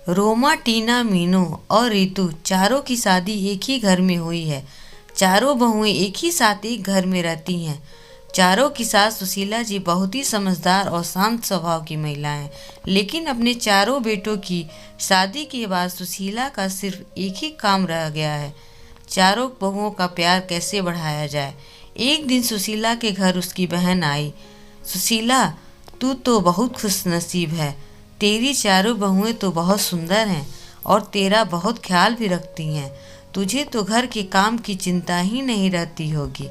रोमा, टीना, मीनू और रीतू चारों की शादी एक ही घर में हुई है। चारों बहुएं एक ही साथ एक घर में रहती हैं। चारों की सास सुशीला जी बहुत ही समझदार और शांत स्वभाव की महिला हैं, लेकिन अपने चारों बेटों की शादी के बाद सुशीला का सिर्फ एक ही काम रह गया है, चारों बहुओं का प्यार कैसे बढ़ाया जाए। एक दिन सुशीला के घर उसकी बहन आई। सुशीला, तू तो बहुत खुशनसीब है। तेरी चारों बहुएं तो बहुत सुंदर हैं और तेरा बहुत ख्याल भी रखती हैं। तुझे तो घर के काम की चिंता ही नहीं रहती होगी।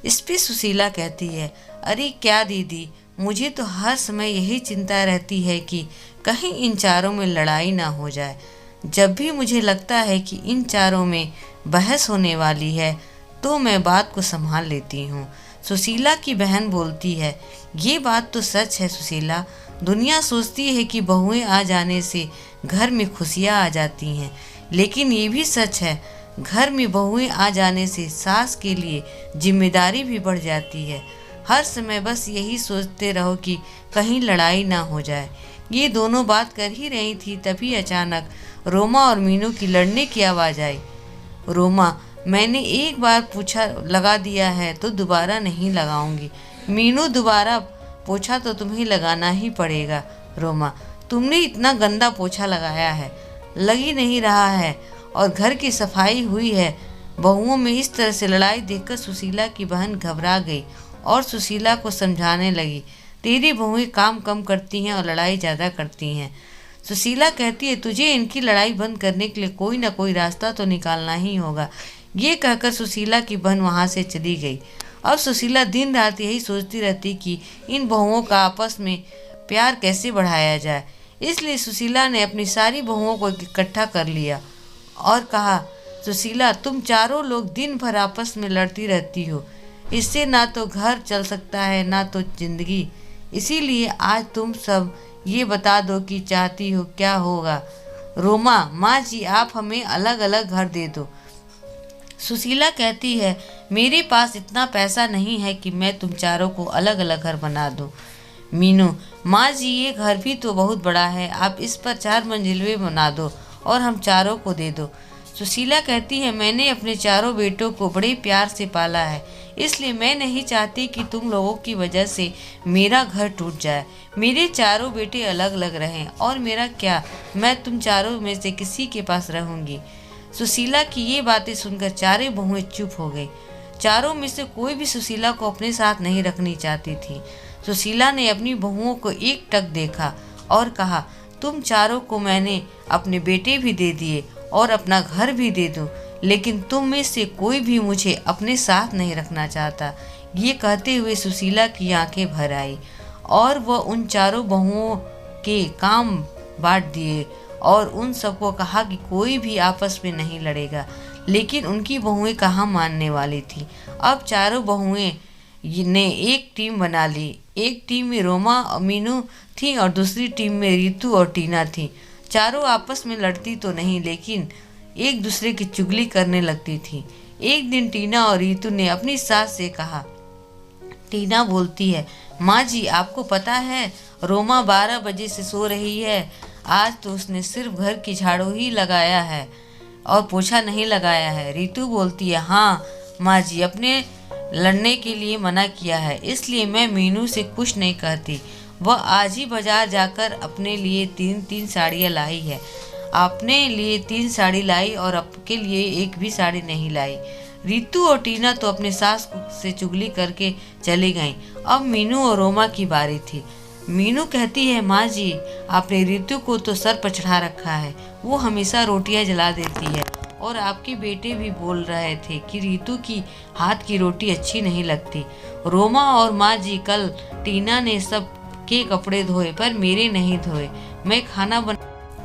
इस पे सुशीला कहती है, अरे क्या दीदी, मुझे तो हर समय यही चिंता रहती है कि कहीं इन चारों में लड़ाई ना हो जाए। जब भी मुझे लगता है कि इन चारों में बहस होने वाली है तो मैं बात को संभाल लेती हूँ। सुशीला की बहन बोलती है, ये बात तो सच है सुशीला। दुनिया सोचती है कि बहुएं आ जाने से घर में खुशियाँ आ जाती हैं, लेकिन ये भी सच है, घर में बहुएं आ जाने से सास के लिए जिम्मेदारी भी बढ़ जाती है। हर समय बस यही सोचते रहो कि कहीं लड़ाई ना हो जाए। ये दोनों बात कर ही रही थी, तभी अचानक रोमा और मीनू की लड़ने की आवाज़ आई। रोमा, मैंने एक बार पोछा लगा दिया है तो दोबारा नहीं लगाऊंगी। मीनू, दोबारा पोछा तो तुम्हें लगाना ही पड़ेगा। रोमा, तुमने इतना गंदा पोछा लगाया है, लग ही नहीं रहा है और घर की सफाई हुई है। बहुओं में इस तरह से लड़ाई देखकर सुशीला की बहन घबरा गई और सुशीला को समझाने लगी, तेरी बहुएं काम कम करती हैं और लड़ाई ज़्यादा करती हैं। सुशीला कहती है, तुझे इनकी लड़ाई बंद करने के लिए कोई ना कोई रास्ता तो निकालना ही होगा। ये कहकर सुशीला की बहन वहाँ से चली गई। अब सुशीला दिन रात यही सोचती रहती कि इन बहुओं का आपस में प्यार कैसे बढ़ाया जाए। इसलिए सुशीला ने अपनी सारी बहुओं को इकट्ठा कर लिया और कहा, सुशीला, तुम चारों लोग दिन भर आपस में लड़ती रहती हो, इससे ना तो घर चल सकता है ना तो जिंदगी। इसीलिए आज तुम सब ये बता दो कि चाहती हो क्या होगा। रोमा, माँ जी, आप हमें अलग अलग घर दे दो। सुशीला कहती है, मेरे पास इतना पैसा नहीं है कि मैं तुम चारों को अलग अलग घर बना दूं। मीनू, माँ जी, ये घर भी तो बहुत बड़ा है, आप इस पर 4 मंजिलवे बना दो और हम चारों को दे दो। सुशीला कहती है, मैंने अपने चारों बेटों को बड़े प्यार से पाला है, इसलिए मैं नहीं चाहती कि तुम लोगों की वजह से मेरा घर टूट जाए। मेरे चारों बेटे अलग अलग रहें और मेरा क्या, मैं तुम चारों में से किसी के पास रहूंगी। सुशीला की ये बातें सुनकर चारों बहुएं चुप हो गई। चारों में से कोई भी सुशीला को अपने साथ नहीं रखनी चाहती थी। सुशीला ने अपनी बहुओं को एक टक देखा और कहा, तुम चारों को मैंने अपने बेटे भी दे दिए और अपना घर भी दे दूं, लेकिन तुम में से कोई भी मुझे अपने साथ नहीं रखना चाहता। ये कहते हुए सुशीला की आंखें भर आई और वह उन चारों बहुओं के काम बांट दिए और उन सबको कहा कि कोई भी आपस में नहीं लड़ेगा, लेकिन उनकी बहुएं कहाँ मानने वाली थी। अब चारों बहुएं ने एक टीम बना ली। एक टीम में रोमा और मीनू थी और दूसरी टीम में रीतू और टीना थी। चारों आपस में लड़ती तो नहीं, लेकिन एक दूसरे की चुगली करने लगती थी। एक दिन टीना और रीतू ने अपनी सास से कहा। टीना बोलती है, माँ जी, आपको पता है रोमा 12 बजे से सो रही है। आज तो उसने सिर्फ घर की झाड़ू ही लगाया है और पोछा नहीं लगाया है। रीतू बोलती है, हाँ माँ जी, अपने लड़ने के लिए मना किया है, इसलिए मैं मीनू से कुछ नहीं कहती। वह आज ही बाजार जाकर अपने लिए 3 साड़ियाँ लाई है। अपने लिए 3 साड़ी लाई और आपके लिए एक भी साड़ी नहीं लाई। रीतू और टीना तो अपने सास से चुगली करके चली गईं। अब मीनू और रोमा की बारी थी। मीनू कहती है, माँ जी, आपने रीतू को तो सर पर चढ़ा रखा है, वो हमेशा रोटियां जला देती है और आपके बेटे भी बोल रहे थे कि रीतू की हाथ की रोटी अच्छी नहीं लगती। रोमा और माँ जी, कल टीना ने सब के कपड़े धोए पर मेरे नहीं धोए। मैं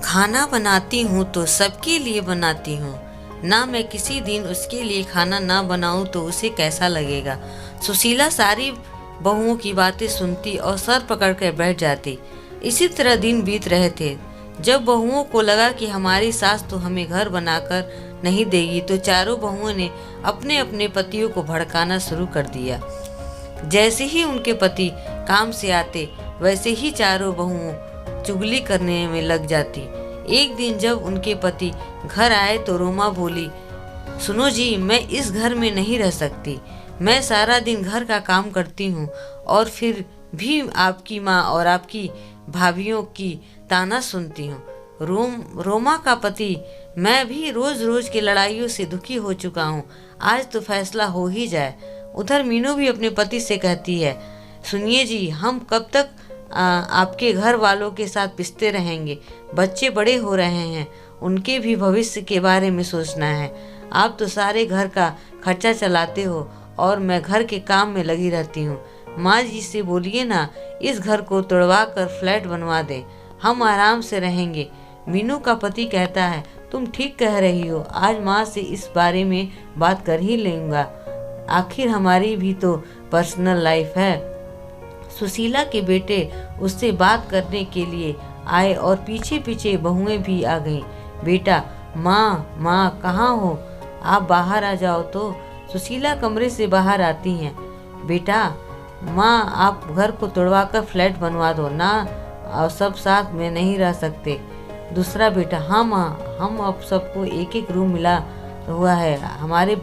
खाना बनाती हूँ तो सबके लिए बनाती हूँ, ना मैं किसी दिन उसके लिए खाना ना बनाऊँ तो उसे कैसा लगेगा। सुशीला सारी बहुओं की बातें सुनती और सर पकड़ कर बैठ जाती। इसी तरह दिन बीत रहे थे। जब बहुओं को लगा कि हमारी सास तो हमें घर बनाकर नहीं देगी, तो चारों बहुओं ने अपने अपने पतियों को भड़काना शुरू कर दिया। जैसे ही उनके पति काम से आते, वैसे ही चारों बहुओं चुगली करने में लग जाती। एक दिन जब उनके पति घर आए तो रोमा बोली, सुनो जी, मैं इस घर में नहीं रह सकती। मैं सारा दिन घर का काम करती हूँ और फिर भी आपकी माँ और आपकी भाभीियों की ताना सुनती हूँ। रोमा का पति, मैं भी रोज रोज की लड़ाइयों से दुखी हो चुका हूँ, आज तो फैसला हो ही जाए। उधर मीनू भी अपने पति से कहती है, सुनिए जी, हम कब तक आपके घर वालों के साथ पिसते रहेंगे। बच्चे बड़े हो रहे हैं, उनके भी भविष्य के बारे में सोचना है। आप तो सारे घर का खर्चा चलाते हो और मैं घर के काम में लगी रहती हूँ। माँ जी से बोलिए ना, इस घर को तोड़वा कर फ्लैट बनवा दें, हम आराम से रहेंगे। मीनू का पति कहता है, तुम ठीक कह रही हो, आज माँ से इस बारे में बात कर ही लूँगा, आखिर हमारी भी तो पर्सनल लाइफ है। सुशीला के बेटे उससे बात करने के लिए आए और पीछे पीछे बहुएं भी आ गईं। बेटा, माँ कहाँ हो, आप बाहर आ जाओ। तो सुशीला कमरे से बाहर आती हैं। बेटा, माँ आप घर को तोड़वा कर फ्लैट बनवा दो ना, और सब साथ में नहीं रह सकते। दूसरा बेटा, हाँ माँ, हम अब सबको एक एक रूम मिला हुआ है, हमारे